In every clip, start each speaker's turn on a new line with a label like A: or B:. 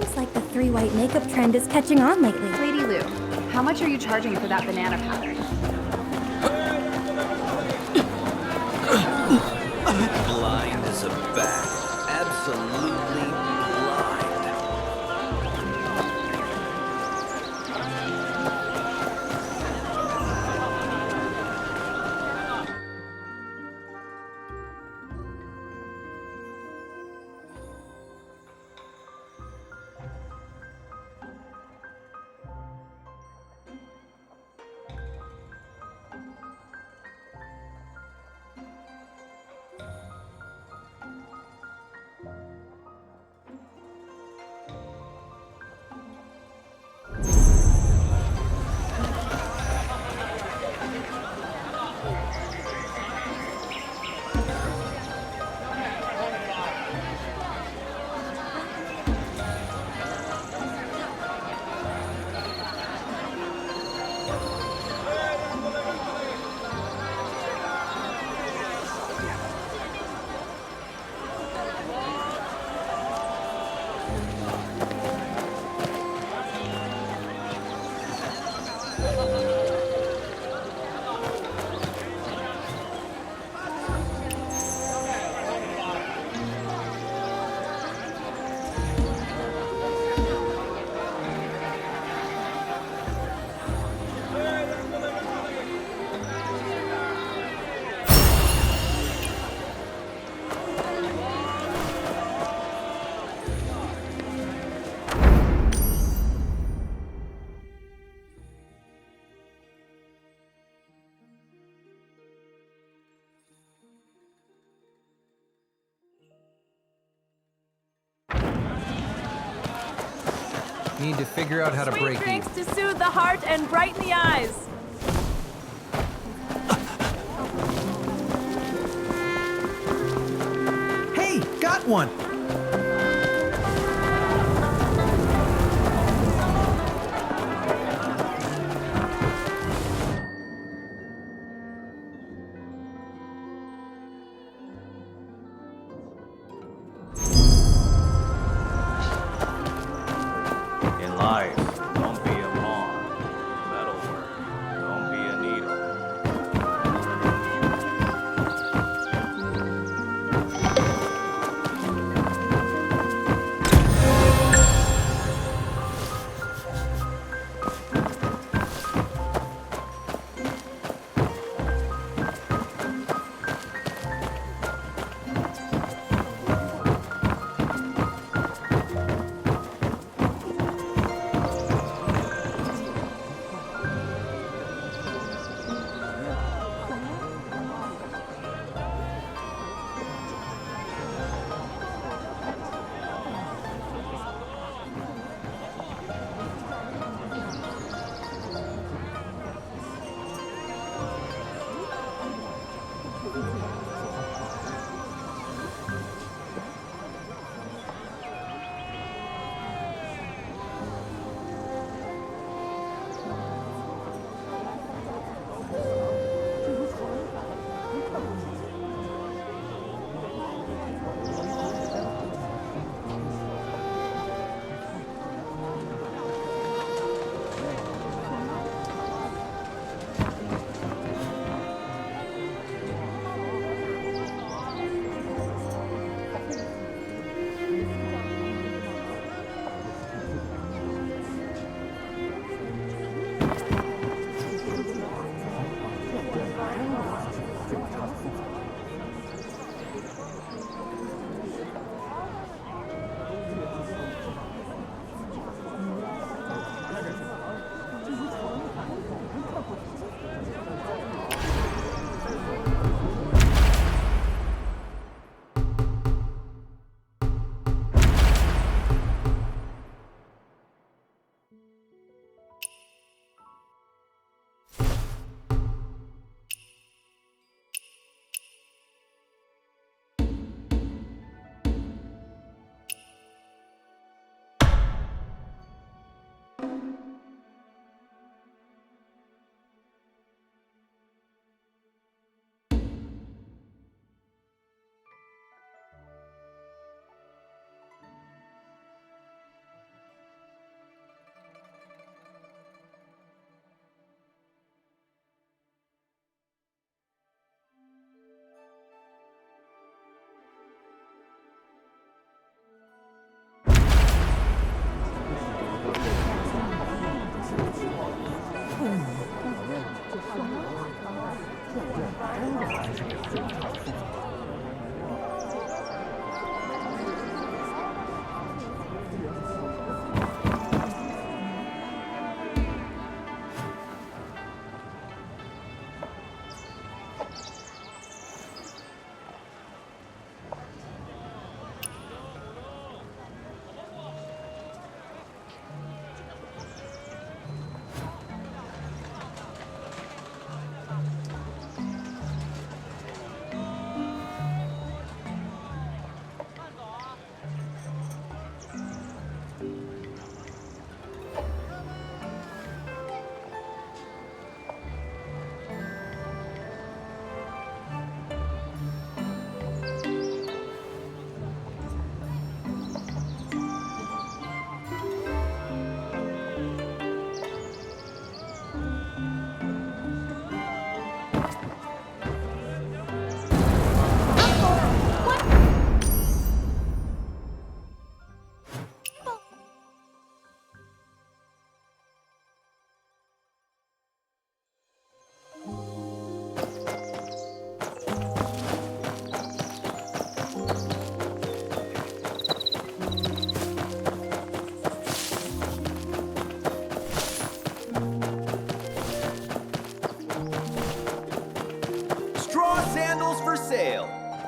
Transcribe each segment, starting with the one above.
A: Seems like the 3 white makeup trend is catching on lately.
B: Lady Lu, how much are you charging for that banana pattern?
C: Blind as a bat. Absolutely blind.
D: Need to figure out how to break
E: Sweet
D: you.
E: drinks to soothe the heart and brighten the eyes.
D: Hey, got one!
F: In life, don't be a pawn. Metalwork, don't be a needle.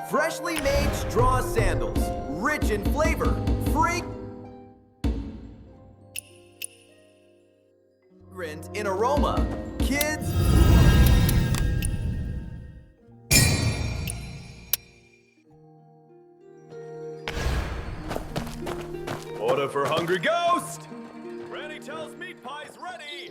C: Freshly made straw sandals, rich in flavor, fragrant in aroma. Kids,
G: order for Hungry Ghost! Granny tells meat pie's ready!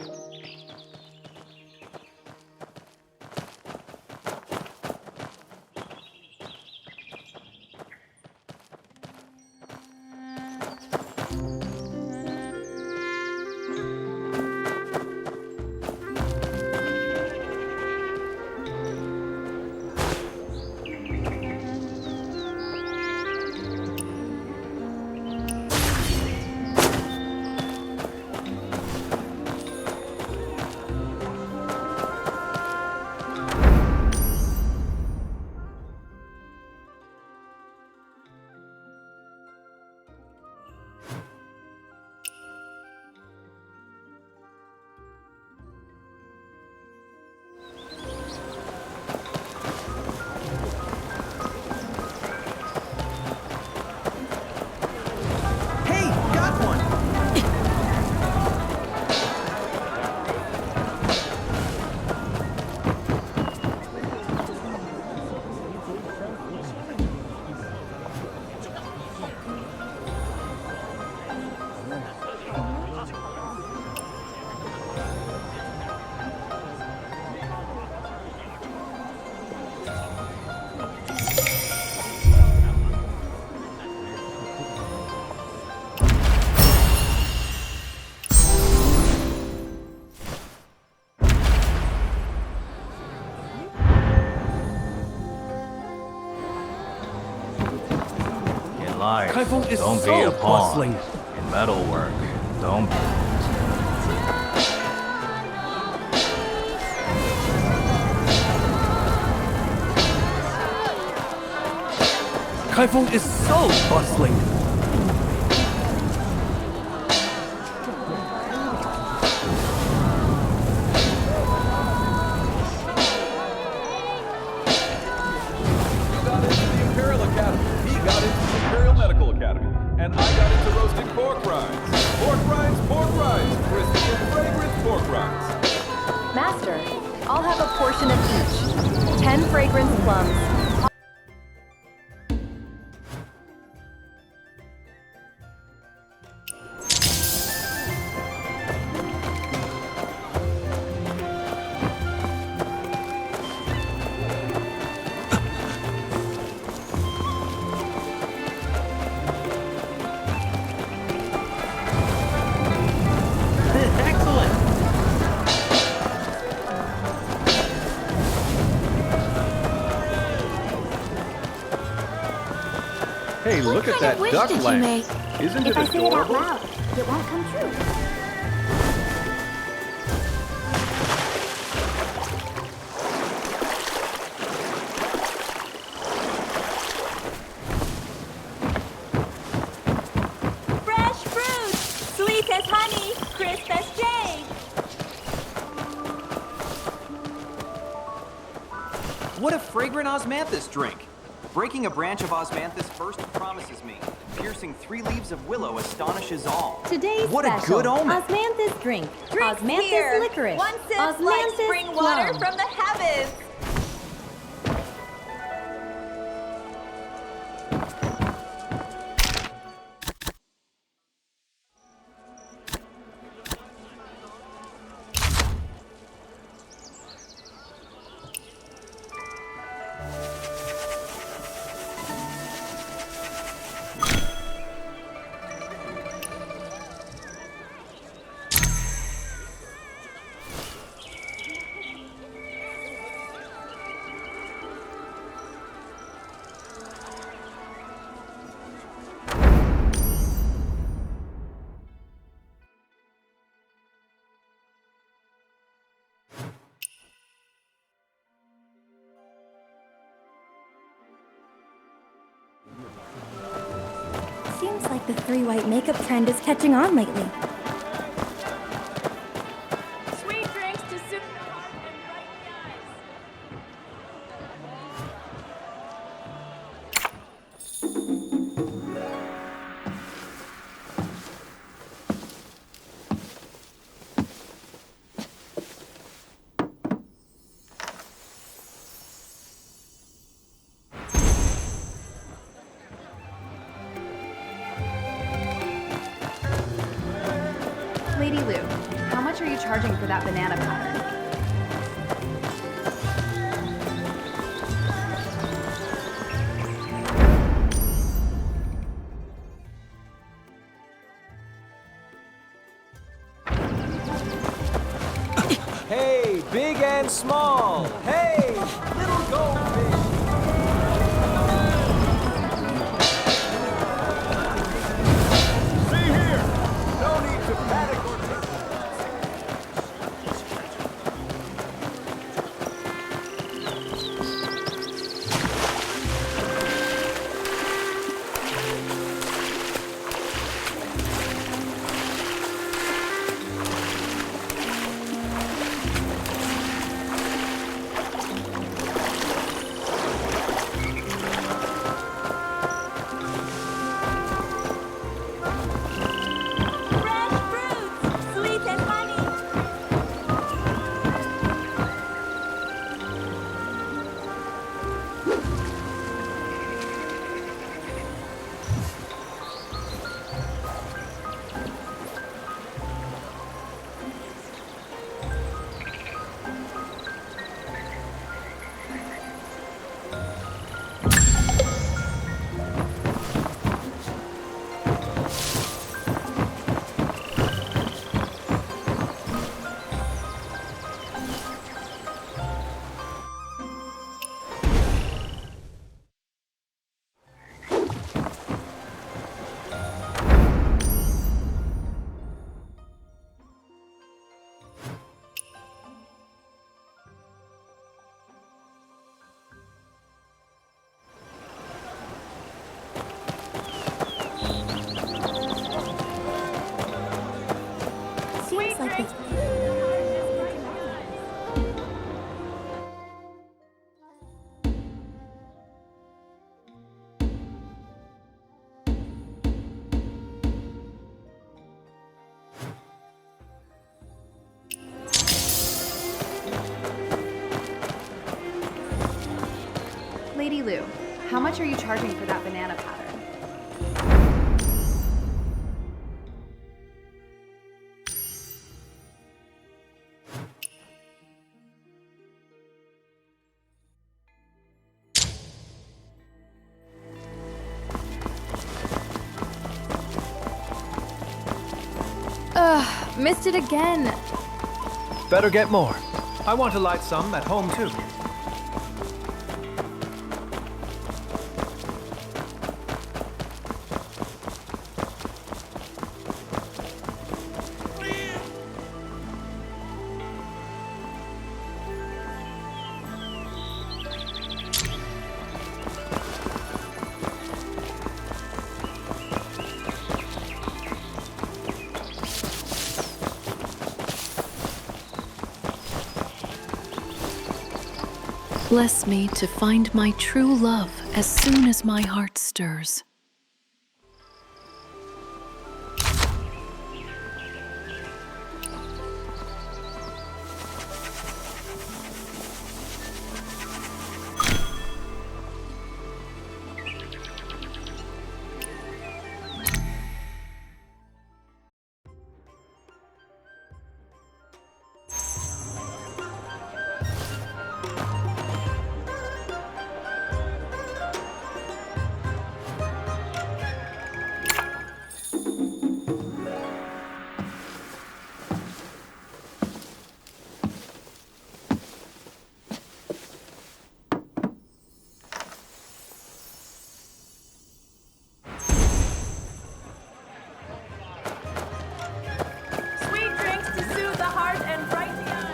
F: Life,
H: Kaifeng is
F: don't
H: so
F: be a pawn.
H: bustling.
F: In metalwork, don't be.
H: Kaifeng is so bustling.
G: And I got into roasting pork rinds. Pork rinds, crispy and fragrant pork rinds.
B: Master, I'll have a portion of each. 10 fragrance plums.
G: Hey, look at that
A: wish
G: duck
A: did you
G: leg.
A: make?
G: Isn't
A: If
G: it
A: I say it out
G: adorable?
A: loud, it won't come true.
E: honey, crisp as jade.
H: What a fragrant osmanthus drink! Breaking a branch of osmanthus first promises me. Piercing 3 leaves of willow astonishes all.
A: Today's
H: What
A: special,
H: a good omen!
A: Osmanthus drink.
E: Drinks
A: Osmanthus
E: here.
A: licorice.
E: One sip like
A: Osmanthus
E: spring water
A: plum.
E: from the heavens.
A: Seems like the 3-white makeup trend is catching on lately.
E: Sweet drinks to soothe the heart and brighten the eyes.
B: Lady Lou, how much are you charging for that banana pattern?
D: Hey, big and small. Hey, little goldfish.
C: See here! No need to panic or turn.
E: Fresh fruits, sweet as honey.
A: Seems like the...
B: Lady Lou, how much are you charging for that banana pattern?
E: Ugh, missed it again.
D: Better get more. I want to light some at home too.
I: Bless me to find my true love as soon as my heart stirs.
E: Sweet drinks to soothe the heart and brighten the eyes.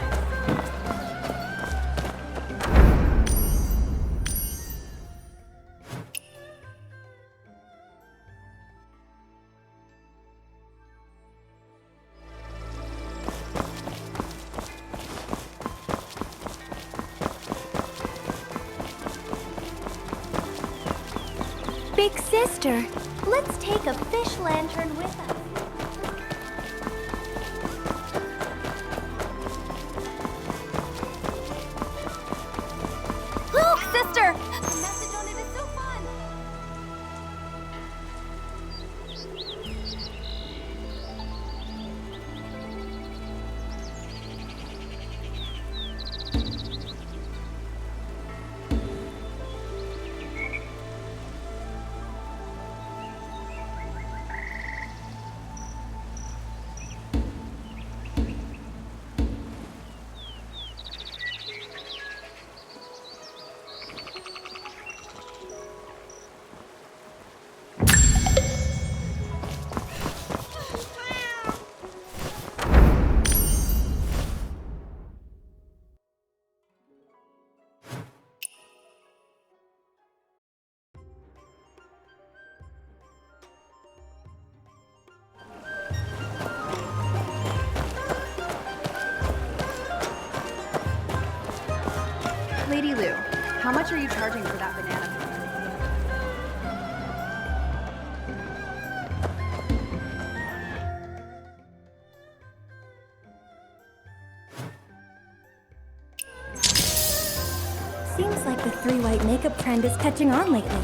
A: Big sister, let's take a fish lantern with us. Look, sister! The message on it is so fun!
B: Lady Lu, how much are you charging for that banana?
A: Seems like the three white makeup trend is catching on lately.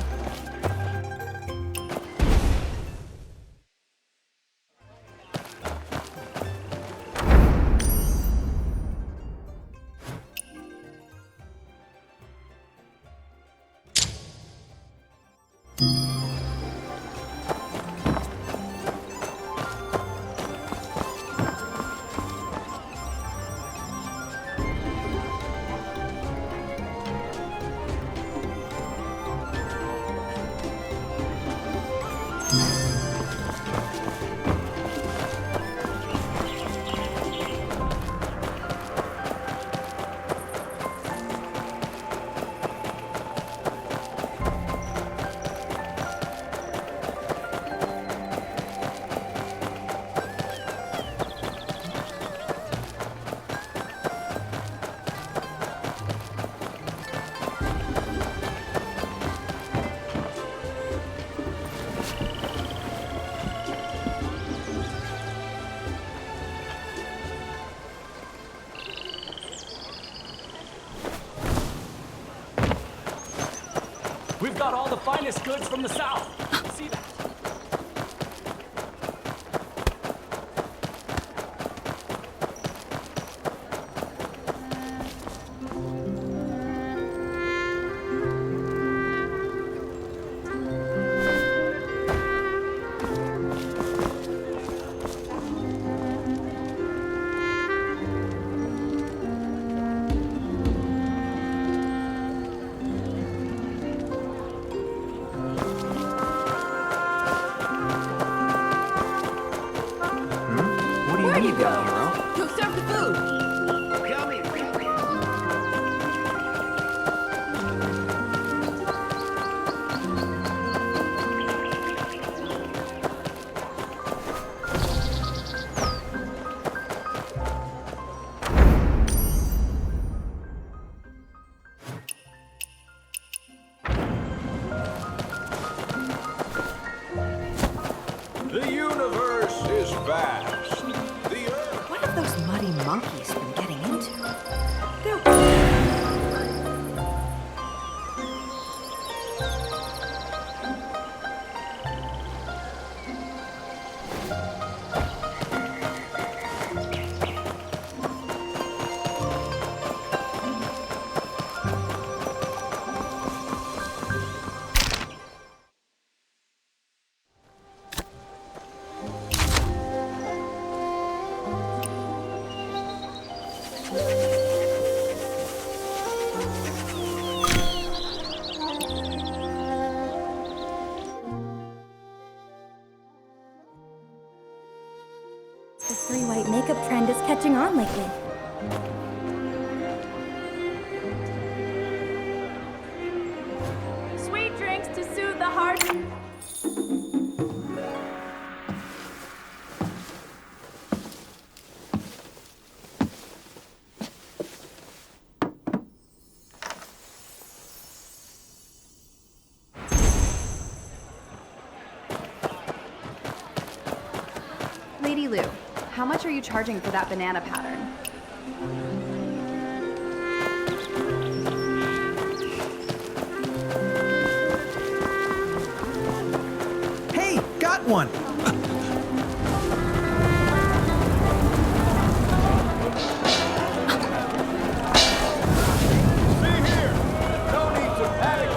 J: We've got all the finest goods from the south. See that?
H: Where you go, hero?
E: Go serve the food!
G: The universe is vast. The earth.
B: What have those muddy monkeys been getting into?
A: The three white makeup trend is catching on lately.
E: Sweet drinks to soothe the heart.
B: Lady Lu, how much are you charging for that banana pattern?
D: Hey, got one!
G: See here. No need to panic.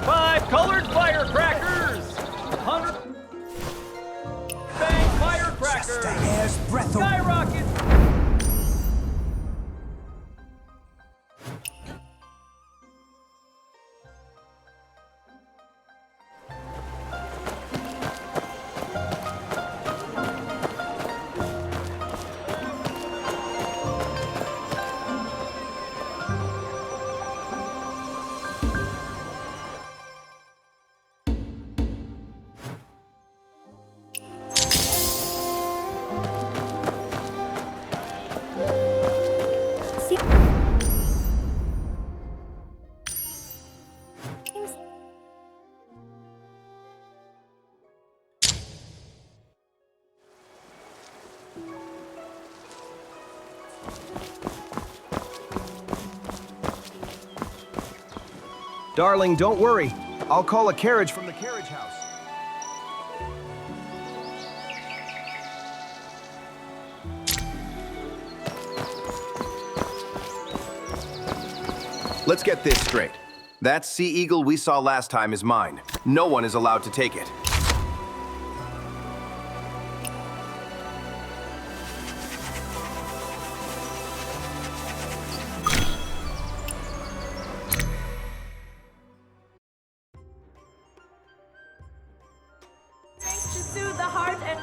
J: Five colored firecrackers! 100 bang firecrackers! Skyrocket!
C: Darling, don't worry. I'll call a carriage from the carriage house. Let's get this straight. That sea eagle we saw last time is mine. No one is allowed to take it.
E: Drinks to soothe the heart and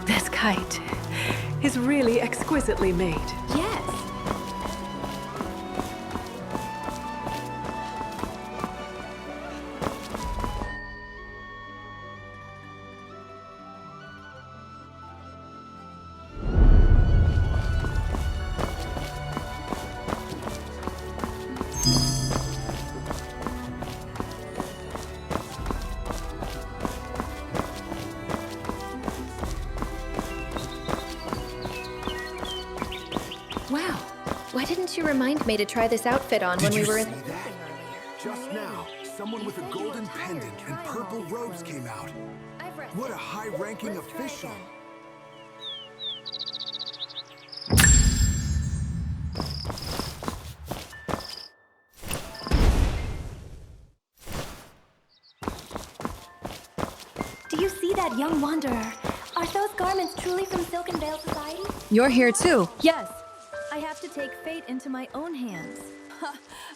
I: This kite is really exquisitely made.
B: Yes.
I: Wow, Why didn't you remind me to try this outfit on when we were in...
K: See that? Just now, someone with a golden pendant and purple robes came out. What a high-ranking official.
A: Do you see that young wanderer? Are those garments truly from Silken Veil Society?
B: You're here too.
E: Yes. I have to take fate into my own hands.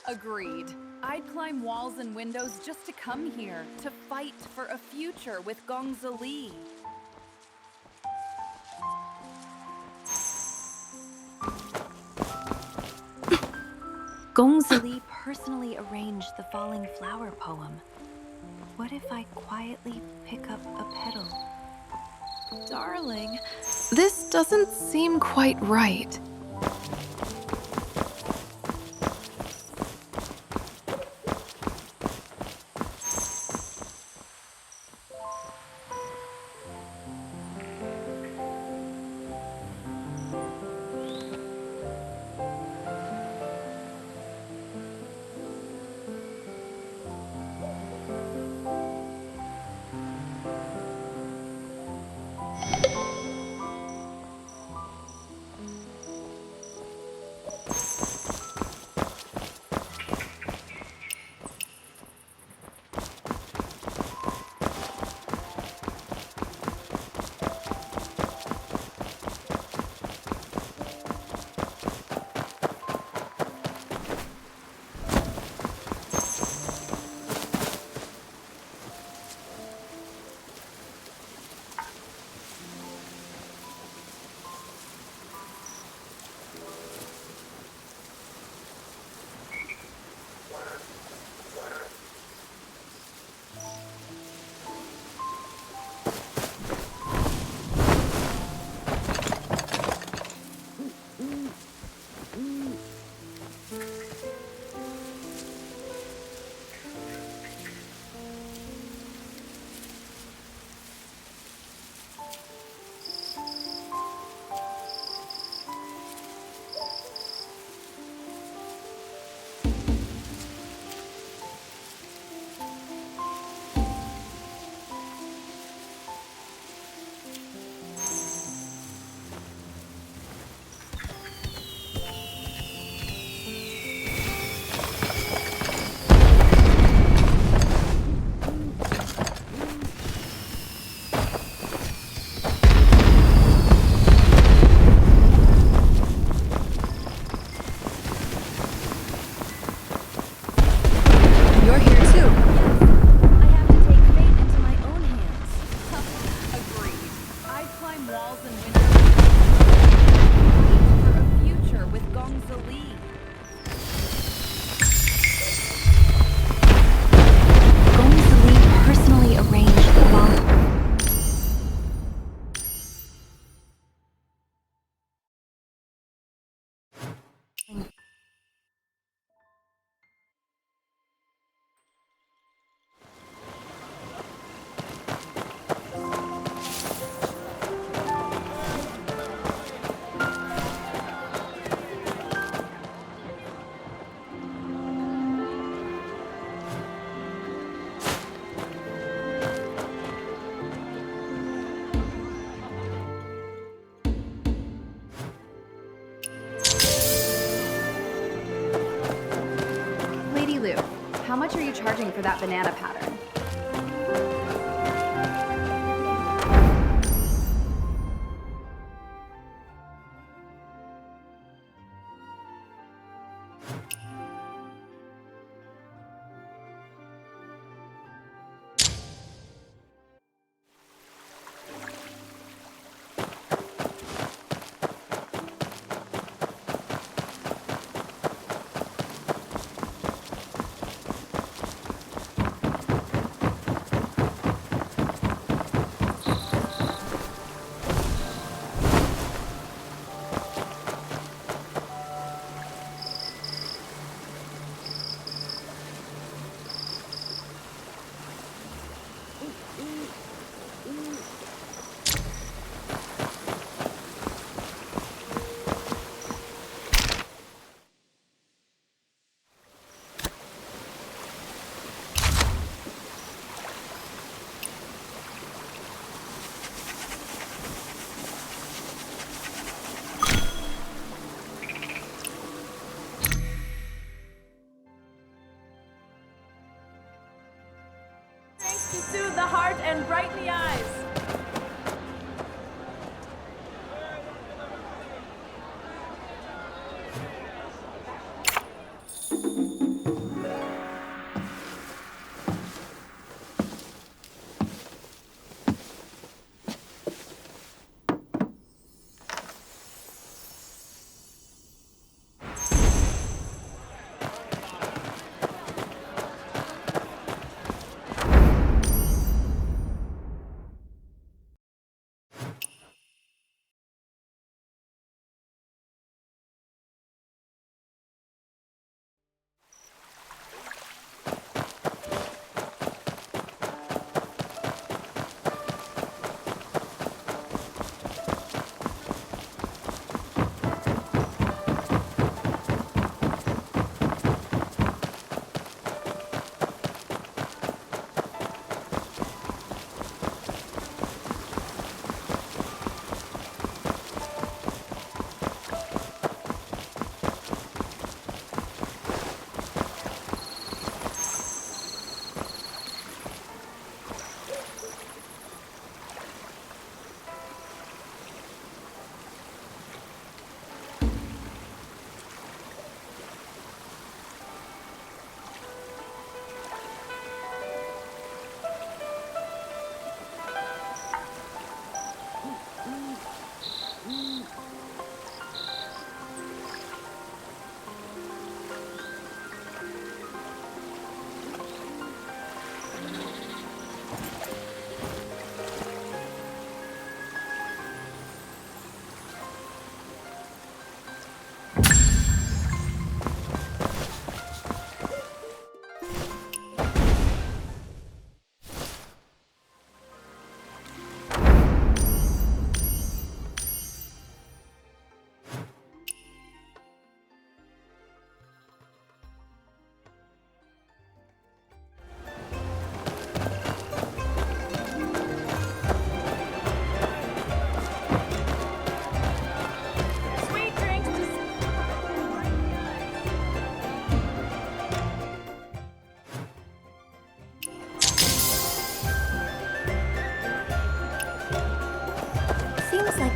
B: Agreed.
E: I'd climb walls and windows just to come here, to fight for a future with Gongzi Li. Gongzi Li personally arranged the Falling Flower poem. What if I quietly pick up a petal?
I: Darling, this doesn't seem quite right.
B: How much are you charging for that banana pattern? soothe the heart and brighten the eyes.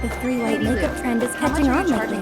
A: The three-white makeup trend is catching on lately.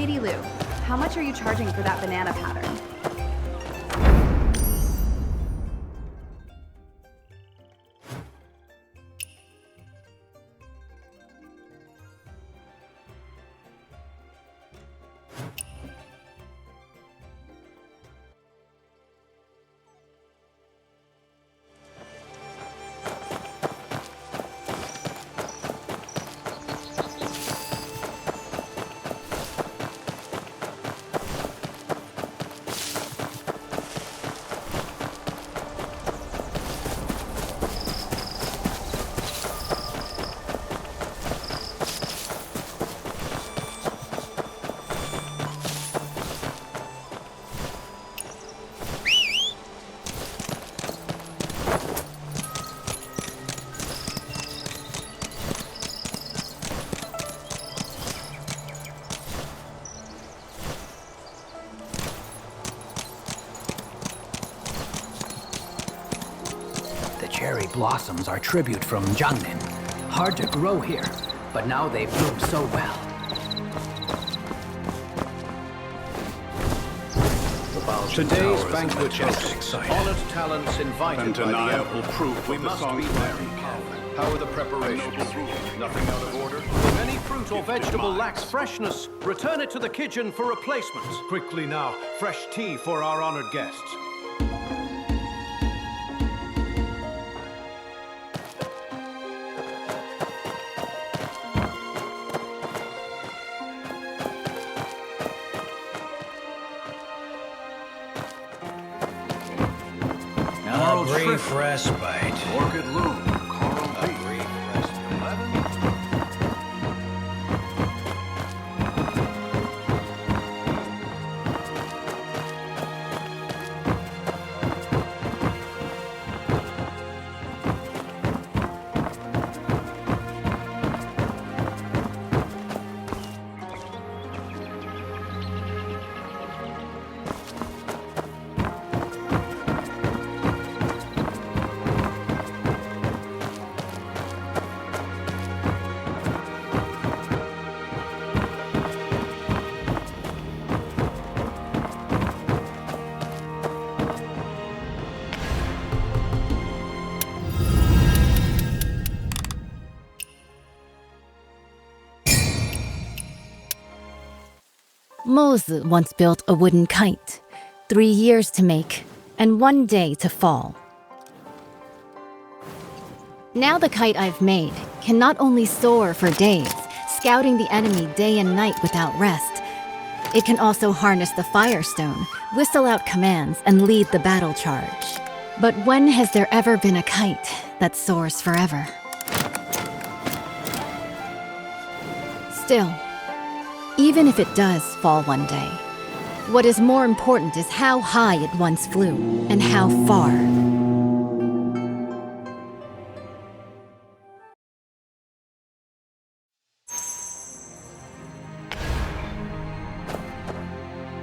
B: Lady Lu, how much are you charging for that banana pattern?
L: Cherry blossoms are tribute from Yanyun. Hard to grow here, but now they bloom so well.
D: Today's banquet hosts, honored talents invited by the Emperor.
C: proof
D: We must be very careful. How are the preparations?
C: Nothing out of order?
D: If any fruit or vegetable lacks freshness, return it to the kitchen for replacement. Quickly now, fresh tea for our honored guests.
L: Brief respite.
C: Orchid Loom, Coral Peak.
L: Brief respite.
M: Mozi once built a wooden kite, 3 years to make, and 1 day to fall. Now the kite I've made can not only soar for days, scouting the enemy day and night without rest, it can also harness the firestone, whistle out commands, and lead the battle charge. But when has there ever been a kite that soars forever? Still, even if it does fall one day, what is more important is how high it once flew and how far.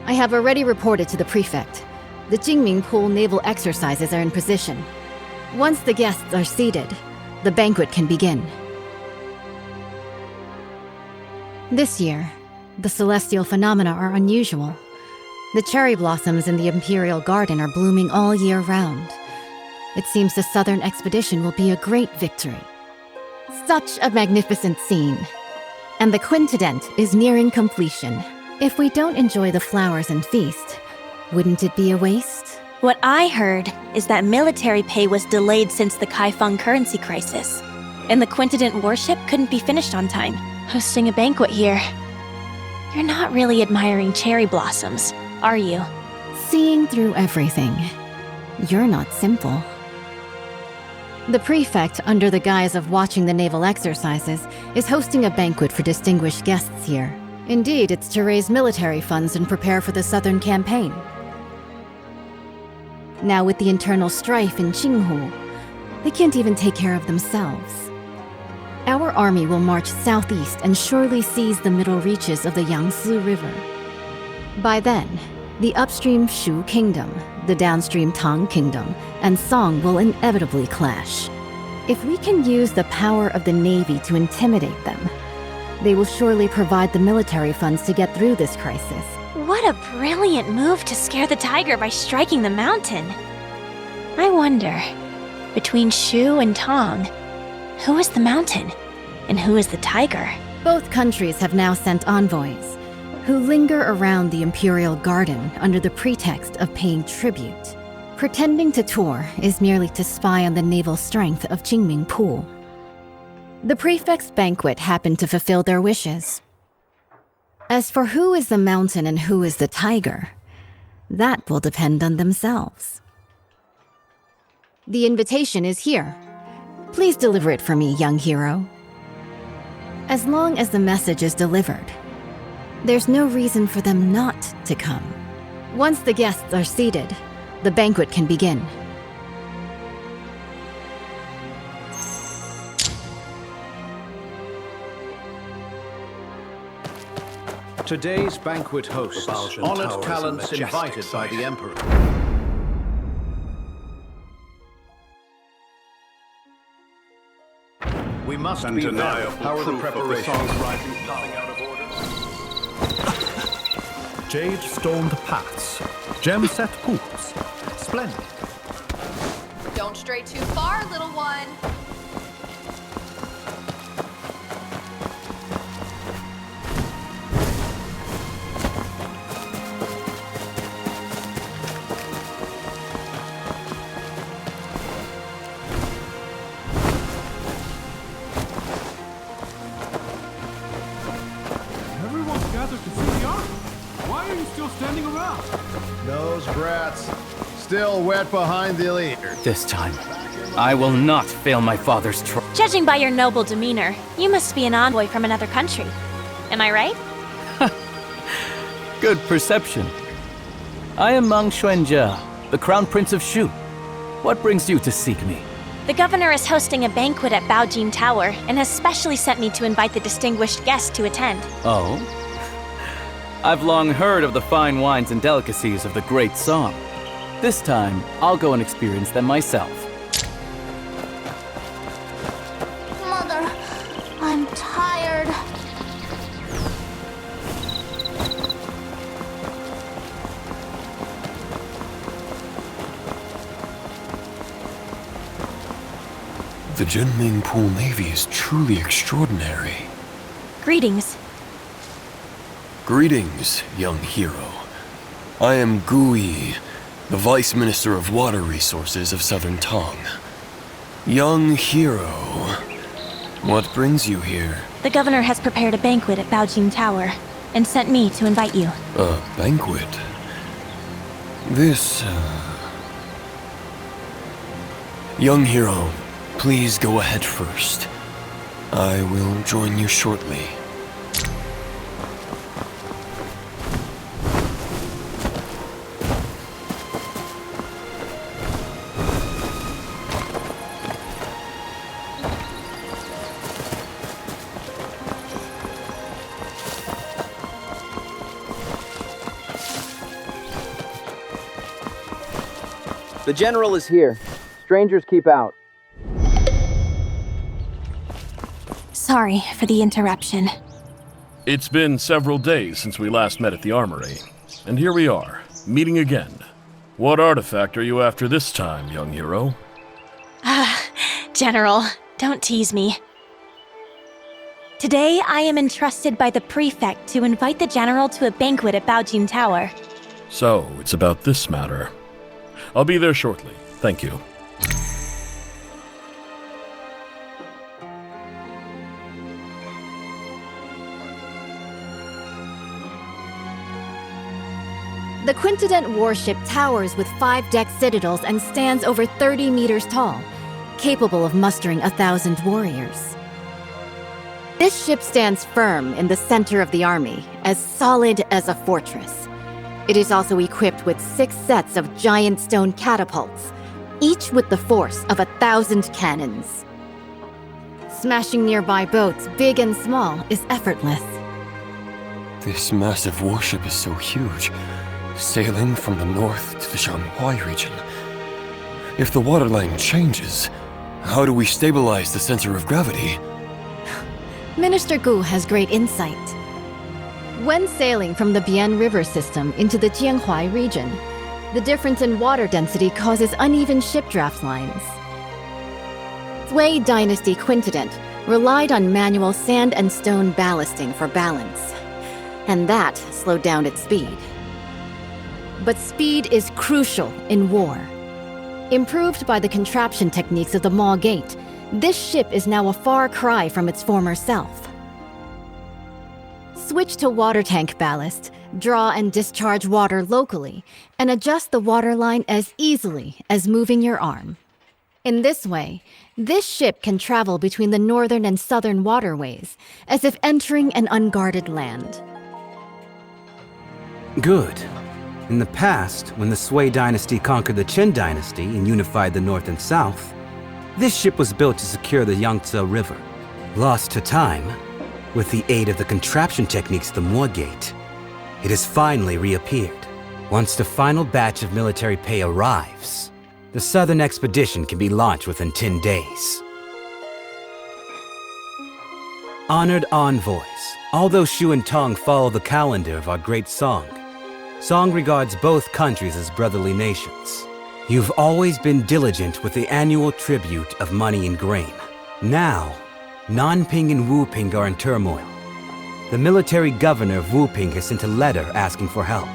M: I have already reported to the prefect. The Jingming Pool naval exercises are in position. Once the guests are seated, the banquet can begin. This year, the celestial phenomena are unusual. The cherry blossoms in the Imperial Garden are blooming all year round. It seems the Southern expedition will be a great victory. Such a magnificent scene. And the quintident is nearing completion. If we don't enjoy the flowers and feast, wouldn't it be a waste?
N: What I heard is that military pay was delayed since the Kaifeng currency crisis, and the quintident warship couldn't be finished on time, hosting a banquet here. You're not really admiring cherry blossoms, are you?
M: Seeing through everything. You're not simple. The prefect, under the guise of watching the naval exercises, is hosting a banquet for distinguished guests here. Indeed, it's to raise military funds and prepare for the southern campaign. Now with the internal strife in Qinghu, they can't even take care of themselves. Our army will march southeast and surely seize the middle reaches of the Yangtze River. By then, the upstream Shu Kingdom, the downstream Tang Kingdom, and Song will inevitably clash. If we can use the power of the Navy to intimidate them, They will surely provide the military funds to get through this crisis.
N: What a brilliant move to scare the tiger by striking the mountain. I wonder, between Shu and Tang, who is the mountain and who is the tiger?
M: Both countries have now sent envoys, who linger around the Imperial Garden under the pretext of paying tribute. Pretending to tour is merely to spy on the naval strength of Qingming Pool. The prefect's banquet happened to fulfill their wishes. As for who is the mountain and who is the tiger, that will depend on themselves. The invitation is here. Please deliver it for me, young hero. As long as the message is delivered, there's no reason for them not to come. Once the guests are seated, the banquet can begin.
D: Today's banquet hosts, honored talents invited by the Emperor. We must be there. How are the preparations?
O: Jade-stoned paths, gem-set pools. Splendid.
B: Don't stray too far, little one.
O: Everyone's gathered to see the army. Why are you still standing around?
P: Those brats, still wet behind the leader.
Q: This time, I will not fail my father's trust.
N: Judging by your noble demeanor, you must be an envoy from another country. Am I right?
Q: Good perception. I am Mang Xuanjia, the Crown Prince of Shu. What brings you to seek me?
N: The governor is hosting a banquet at Baojin Tower and has specially sent me to invite the distinguished guests to attend.
Q: Oh? I've long heard of the fine wines and delicacies of the Great Song. This time, I'll go and experience them myself.
A: Mother, I'm tired.
R: The Jinming Pool Navy is truly extraordinary.
N: Greetings.
R: Greetings, young hero. I am Gui, the Vice Minister of Water Resources of Southern Tang. Young hero, what brings you here?
N: The governor has prepared a banquet at Baojin Tower and sent me to invite you.
R: A banquet? This, Young hero, please go ahead first. I will join you shortly.
H: The general is here. Strangers keep out.
N: Sorry for the interruption.
S: It's been several days since we last met at the armory. And here we are, meeting again. What artifact are you after this time, young hero?
N: General, don't tease me. Today, I am entrusted by the prefect to invite the general to a banquet at Baojin Tower.
S: So, it's about this matter. I'll be there shortly. Thank you.
M: The Quintident warship towers with 5-deck citadels and stands over 30 meters tall, capable of mustering 1,000 warriors. This ship stands firm in the center of the army, as solid as a fortress. It is also equipped with 6 sets of giant stone catapults, each with the force of 1,000 cannons. Smashing nearby boats, big and small, is effortless.
R: This massive warship is so huge, sailing from the north to the Shanghai region. If the waterline changes, how do we stabilize the center of gravity?
M: Minister Gu has great insight. When sailing from the Bian River system into the Jianhuai region, the difference in water density causes uneven ship draft lines. Sui Dynasty Quintident relied on manual sand and stone ballasting for balance, and that slowed down its speed. But speed is crucial in war. Improved by the contraption techniques of the Maw Gate, this ship is now a far cry from its former self. Switch to water tank ballast, draw and discharge water locally, and adjust the water line as easily as moving your arm. In this way, this ship can travel between the northern and southern waterways, as if entering an unguarded land.
T: Good. In the past, when the Sui dynasty conquered the Qin dynasty and unified the north and south, this ship was built to secure the Yangtze River. Lost to time, with the aid of the contraption techniques of the Maw Gate, it has finally reappeared. Once the final batch of military pay arrives, the southern expedition can be launched within 10 days. Honored envoys, although Shu and Tang follow the calendar of our great Song, Song regards both countries as brotherly nations. You've always been diligent with the annual tribute of money and grain. Now, Nanping and Wuping are in turmoil. The military governor of Wuping has sent a letter asking for help.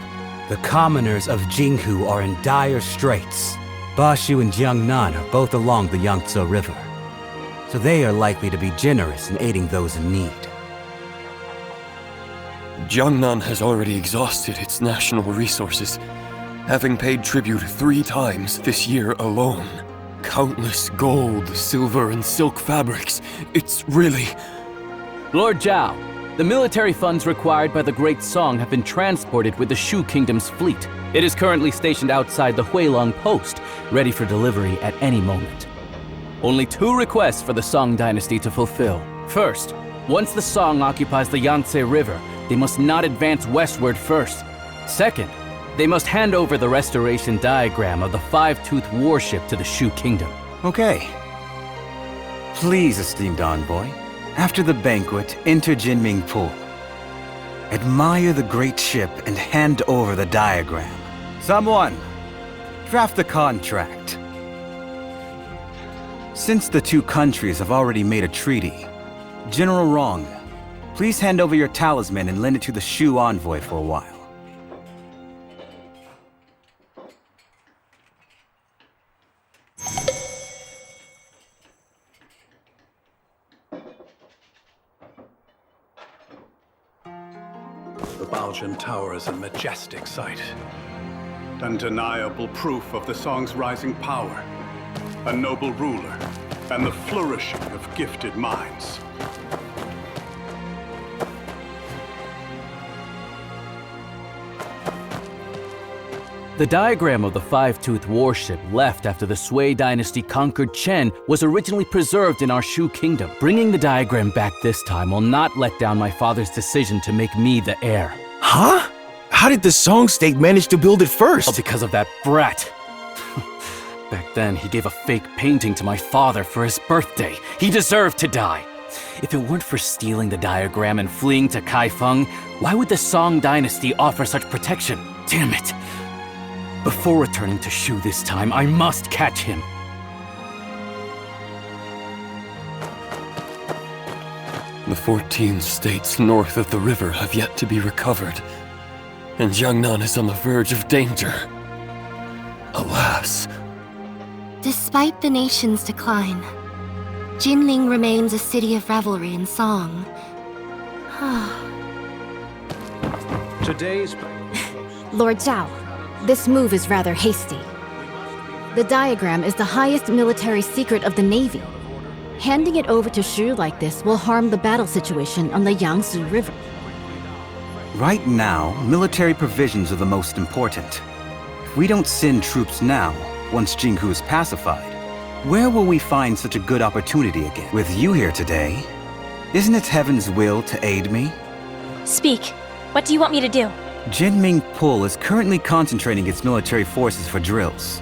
T: The commoners of Jinghu are in dire straits. Bashu and Jiangnan are both along the Yangtze River, so they are likely to be generous in aiding those in need.
R: Jiangnan has already exhausted its national resources, having paid tribute 3 times this year alone. Countless gold, silver, and silk fabrics. It's really...
Q: Lord Zhao, the military funds required by the Great Song have been transported with the Shu Kingdom's fleet. It is currently stationed outside the Huilong post, ready for delivery at any moment. Only 2 requests for the Song dynasty to fulfill. First, once the Song occupies the Yangtze River, they must not advance westward first. Second, they must hand over the restoration diagram of the five-toothed warship to the Shu Kingdom.
T: Okay. Please, esteemed envoy, after the banquet, enter Jinming Pool. Admire the great ship and hand over the diagram. Someone, draft the contract. Since the 2 countries have already made a treaty, General Rong, please hand over your talisman and lend it to the Shu envoy for a while.
D: The Baojian Tower is a majestic sight. Undeniable proof of the Song's rising power. A noble ruler, and the flourishing of gifted minds.
Q: The diagram of the five-toothed warship left after the Sui dynasty conquered Chen was originally preserved in our Shu Kingdom. Bringing the diagram back this time will not let down my father's decision to make me the heir.
U: Huh? How did the Song state manage to build it first?
Q: All because of that brat. Back then, he gave a fake painting to my father for his birthday. He deserved to die. If it weren't for stealing the diagram and fleeing to Kaifeng, why would the Song dynasty offer such protection? Damn it! Before returning to Shu this time, I must catch him.
R: The 14 states north of the river have yet to be recovered, and Jiangnan is on the verge of danger. Alas.
A: Despite the nation's decline, Jinling remains a city of revelry and song.
D: Today's...
M: Lord Zhao, this move is rather hasty. The diagram is the highest military secret of the Navy. Handing it over to Shu like this will harm the battle situation on the Yangtze River.
T: Right now, military provisions are the most important. If we don't send troops now, once Jinghu is pacified, where will we find such a good opportunity again? With you here today, isn't it heaven's will to aid me?
N: Speak. What do you want me to do?
T: Jinming Pul is currently concentrating its military forces for drills.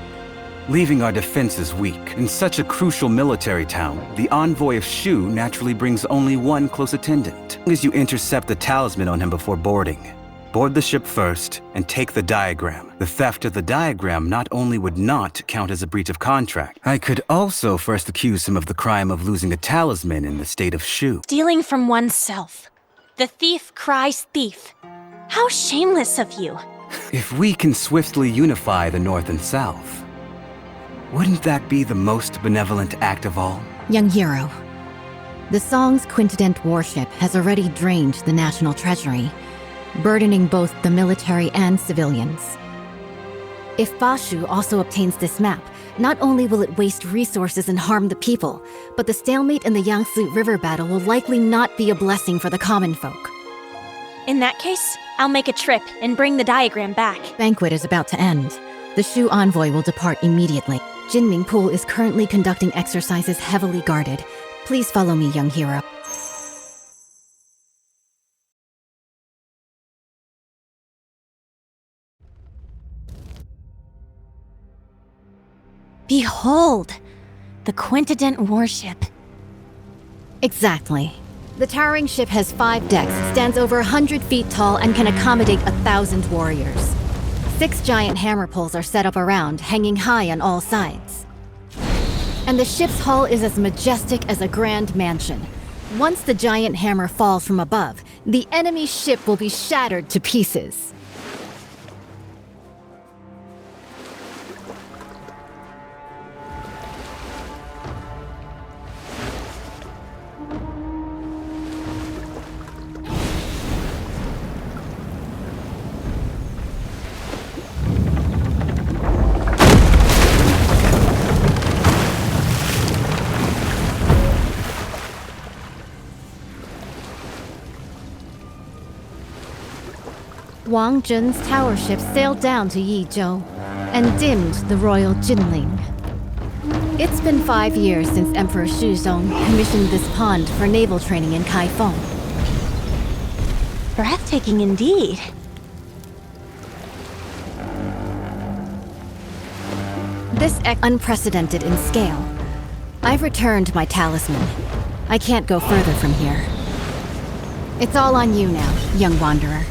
T: leaving our defenses weak. In such a crucial military town, the envoy of Shu naturally brings only one close attendant. As long as you intercept the talisman on him before boarding, board the ship first and take the diagram. The theft of the diagram not only would not count as a breach of contract, I could also first accuse him of the crime of losing a talisman in the state of Shu.
N: Stealing from oneself. The thief cries thief. How shameless of you.
T: If we can swiftly unify the North and South, wouldn't that be the most benevolent act of all?
M: Young hero, the Song's quintet warship has already drained the national treasury, burdening both the military and civilians. If Bashu also obtains this map, not only will it waste resources and harm the people, but the stalemate in the Yangtze River battle will likely not be a blessing for the common folk.
N: In that case, I'll make a trip and bring the diagram back.
M: Banquet is about to end. The Shu envoy will depart immediately. Jinming Pool is currently conducting exercises heavily guarded. Please follow me, young hero.
N: Behold, the quintet warship.
M: Exactly. The towering ship has 5 decks, stands over 100 feet tall, and can accommodate 1,000 warriors. 6 giant hammer poles are set up around, hanging high on all sides. And the ship's hull is as majestic as a grand mansion. Once the giant hammer falls from above, the enemy ship will be shattered to pieces. Wang Zhen's tower ship sailed down to Yizhou and dimmed the royal Jinling. It's been 5 years since Emperor Shuzong commissioned this pond for naval training in Kaifeng.
N: Breathtaking indeed.
M: This unprecedented in scale. I've returned my talisman. I can't go further from here. It's all on you now, young wanderer.